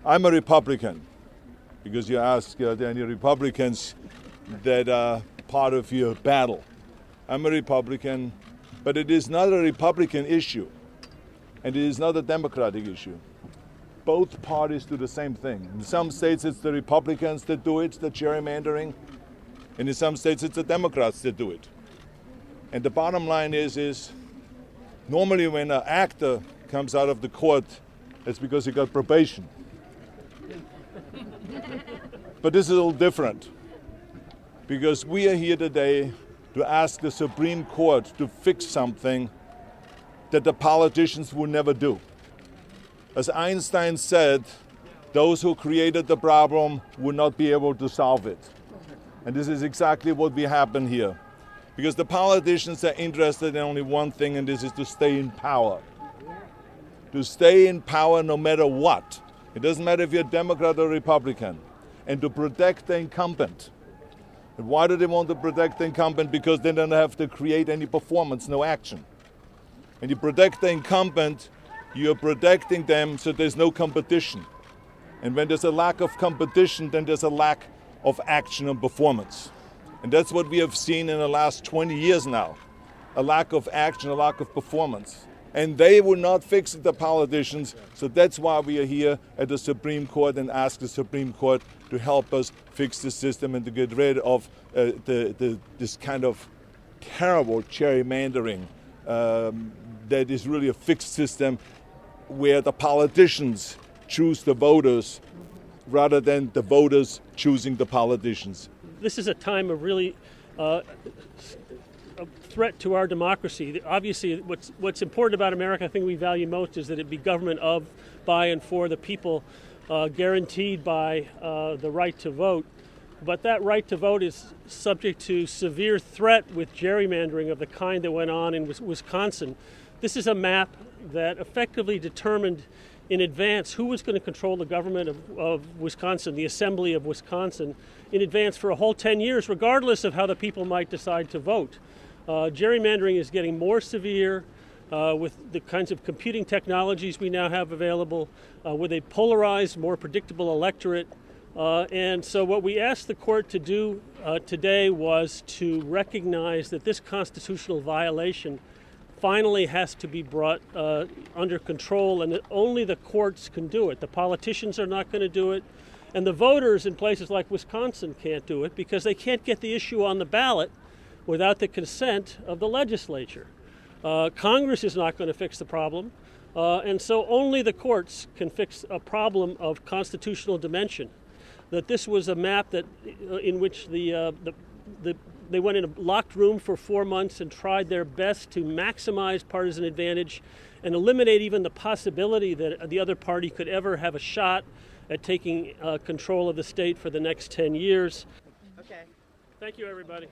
I'm a Republican, because you ask, are there any Republicans that are part of your battle? I'm a Republican, but it is not a Republican issue, and it is not a Democratic issue. Both parties do the same thing. In some states it's the Republicans that do it, the gerrymandering, and in some states it's the Democrats that do it. And the bottom line is normally when an actor comes out of the court, it's because he got probation. But this is a little different, because we are here today to ask the Supreme Court to fix something that the politicians will never do. As Einstein said, those who created the problem will not be able to solve it. And this is exactly what will happen here. Because the politicians are interested in only one thing, and this is to stay in power. To stay in power no matter what. It doesn't matter if you're a Democrat or Republican. And to protect the incumbent. And why do they want to protect the incumbent? Because they don't have to create any performance, no action. And you protect the incumbent, you're protecting them so there's no competition. And when there's a lack of competition, then there's a lack of action and performance. And that's what we have seen in the last 20 years now. A lack of action, a lack of performance. And they will not fix it, the politicians, so that's why we are here at the Supreme Court and ask the Supreme Court to help us fix the system and to get rid of this kind of terrible gerrymandering that is really a fixed system where the politicians choose the voters rather than the voters choosing the politicians. This is a time of really a threat to our democracy. Obviously, what's important about America, the thing we value most, is that it be government of, by, and for the people, guaranteed by the right to vote. But that right to vote is subject to severe threat with gerrymandering of the kind that went on in Wisconsin. This is a map that effectively determined in advance who was going to control the government of Wisconsin, the Assembly of Wisconsin, in advance for a whole 10 years, regardless of how the people might decide to vote. Gerrymandering is getting more severe with the kinds of computing technologies we now have available, with a polarized, more predictable electorate. And so what we asked the court to do today was to recognize that this constitutional violation finally has to be brought under control, and that only the courts can do it. The politicians are not going to do it, and the voters in places like Wisconsin can't do it because they can't get the issue on the ballot without the consent of the legislature. Congress is not going to fix the problem, and so only the courts can fix a problem of constitutional dimension. That this was a map that in which they went in a locked room for 4 months and tried their best to maximize partisan advantage and eliminate even the possibility that the other party could ever have a shot at taking control of the state for the next 10 years. Okay. Thank you, everybody.